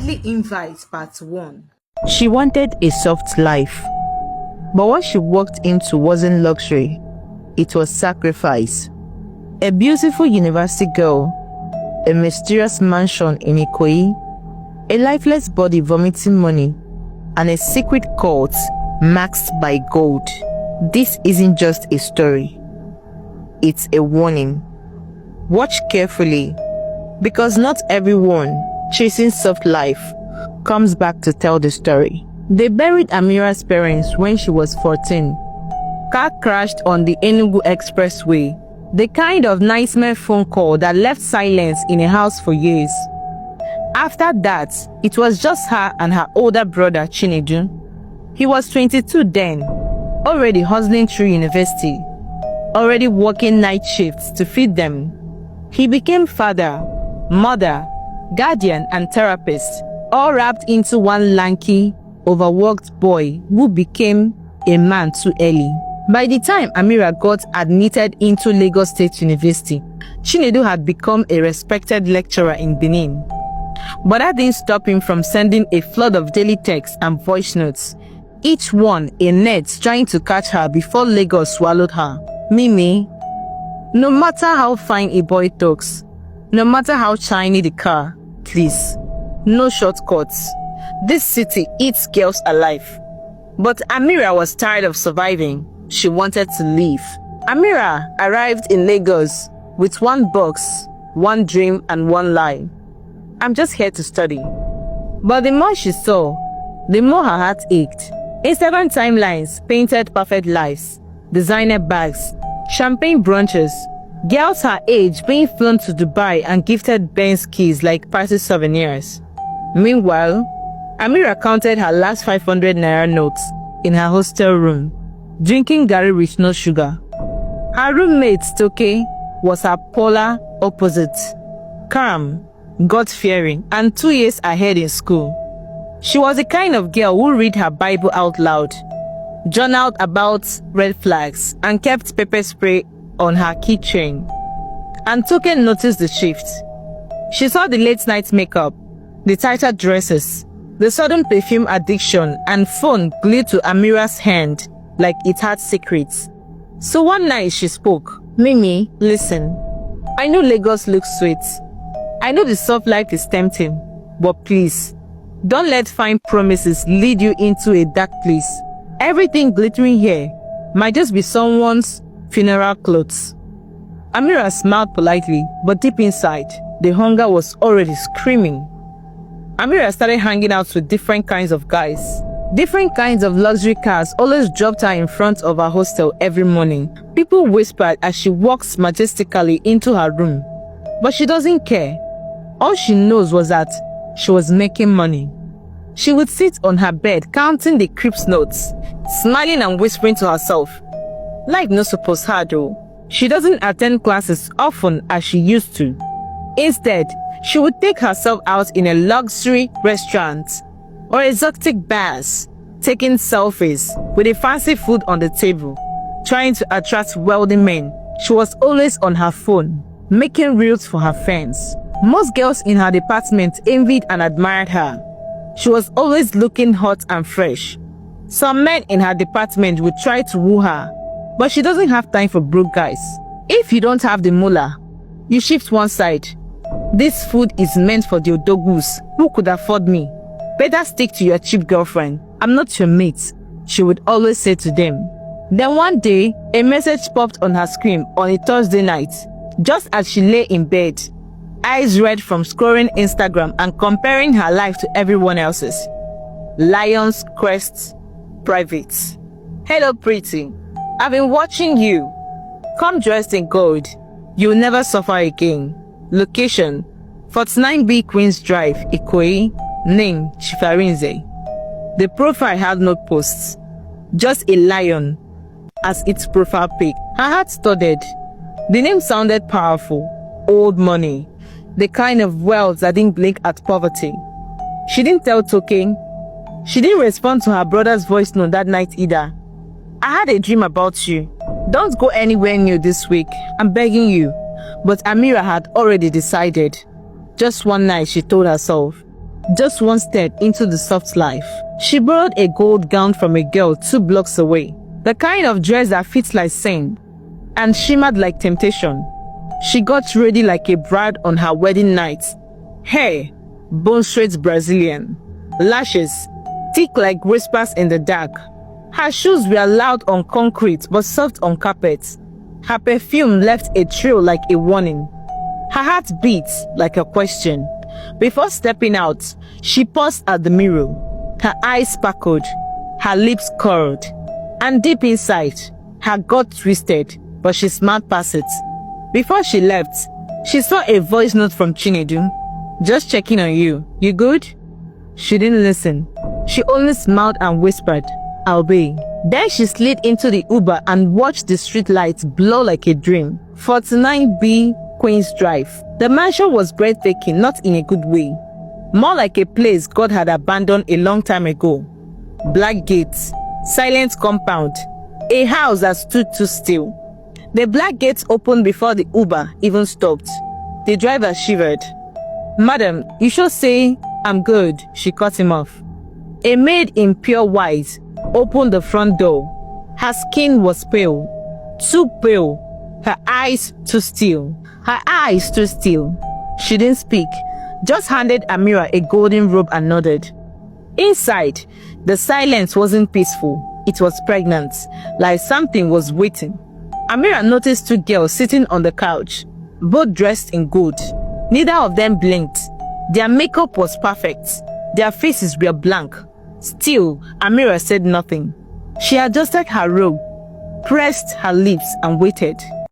Deadly Invite Part 1. She wanted a soft life, but what she walked into wasn't luxury, it was sacrifice. A beautiful university girl, a mysterious mansion in Ikoyi, a lifeless body vomiting money, and a secret cult maxed by gold. This isn't just a story, it's a warning. Watch carefully, because not everyone chasing soft life comes back to tell the story. They buried Amira's parents when she was 14. Car crashed on the Enugu Expressway, the kind of nightmare phone call that left silence in a house for years. After that, it was just her and her older brother Chinedu. He was 22 then, already hustling through university, already working night shifts to feed them. He became father, mother, guardian and therapist, all wrapped into one lanky, overworked boy who became a man too early. By the time Amira got admitted into Lagos State University, Chinedu had become a respected lecturer in Benin. But that didn't stop him from sending a flood of daily texts and voice notes, each one a net trying to catch her before Lagos swallowed her. Mimi, no matter how fine a boy talks, no matter how shiny the car, please, no shortcuts. This city eats girls alive. But Amira was tired of surviving. She wanted to leave. Amira arrived in Lagos with one box, one dream and one lie. I'm just here to study. But the more she saw, the more her heart ached. Instagram timelines painted perfect lives, designer bags, champagne brunches, girls her age being flown to Dubai and gifted Benz keys like party souvenirs. Meanwhile, Amira counted her last 500 naira notes in her hostel room, drinking garri with no sugar. Her roommate, Toke, was her polar opposite, calm, God-fearing, and 2 years ahead in school. She was the kind of girl who read her Bible out loud, journaled about red flags, and kept pepper spray on her keychain. And Toke noticed the shift. She saw the late night makeup, the tighter dresses, the sudden perfume addiction, and phone glued to Amira's hand like it had secrets. So one night she spoke. Mimi, listen. I know Lagos looks sweet. I know the soft life is tempting. But please, don't let fine promises lead you into a dark place. Everything glittering here might just be someone's funeral clothes. Amira smiled politely, but deep inside, the hunger was already screaming. Amira started hanging out with different kinds of guys. Different kinds of luxury cars always dropped her in front of her hostel every morning. People whispered as she walks majestically into her room. But she doesn't care. All she knows was that she was making money. She would sit on her bed counting the creep's notes, smiling and whispering to herself, life no suppose hard though. She doesn't attend classes often as she used to. Instead, she would take herself out in a luxury restaurant or exotic bars, taking selfies with a fancy food on the table, trying to attract wealthy men. She was always on her phone, making reels for her fans. Most girls in her department envied and admired her. She was always looking hot and fresh. Some men in her department would try to woo her, but she doesn't have time for broke guys. If you don't have the moolah, you shift one side. This food is meant for the odogus who could afford me. Better stick to your cheap girlfriend. I'm not your mate, she would always say to them. Then one day, a message popped on her screen on a Thursday night, just as she lay in bed, eyes red from scrolling Instagram and comparing her life to everyone else's. Lion's Crest Private. Hello pretty, I've been watching you. Come dressed in gold, you'll never suffer again. Location, 49B Queens Drive, Ikoyi. Name, Chifarinze. The profile had no posts, just a lion as its profile pic. Her heart studied. The name sounded powerful. Old money, the kind of wealth that didn't blink at poverty. She didn't tell Token. She didn't respond to her brother's voice note that night either. I had a dream about you. Don't go anywhere new this week, I'm begging you. But Amira had already decided. Just one night she told herself, just one step into the soft life. She borrowed a gold gown from a girl 2 blocks away, the kind of dress that fits like sin and shimmered like temptation. She got ready like a bride on her wedding night. Hair, bone straight Brazilian. Lashes, thick like whispers in the dark. Her shoes were loud on concrete but soft on carpet. Her perfume left a trail like a warning. Her heart beat like a question. Before stepping out, she paused at the mirror. Her eyes sparkled, her lips curled, and deep inside, her gut twisted, but she smiled past it. Before she left, she saw a voice note from Chinedu. "Just checking on you. You good?" She didn't listen. She only smiled and whispered, "I'll be." Then she slid into the Uber and watched the street lights blow like a dream. 49B Queen's Drive. The mansion was breathtaking, not in a good way. More like a place God had abandoned a long time ago. Black gates, silent compound, a house that stood too still. The black gates opened before the Uber even stopped. The driver shivered. "Madam, you should say, 'I'm good,'" she cut him off. A maid in pure white opened the front door. Her skin was pale, too pale. Her eyes too still. Her eyes too still. She didn't speak, just handed Amira a golden robe and nodded. Inside, the silence wasn't peaceful. It was pregnant, like something was waiting. Amira noticed 2 girls sitting on the couch, both dressed in gold. Neither of them blinked. Their makeup was perfect. Their faces were blank. Still, Amira said nothing. She adjusted her robe, pressed her lips, and waited.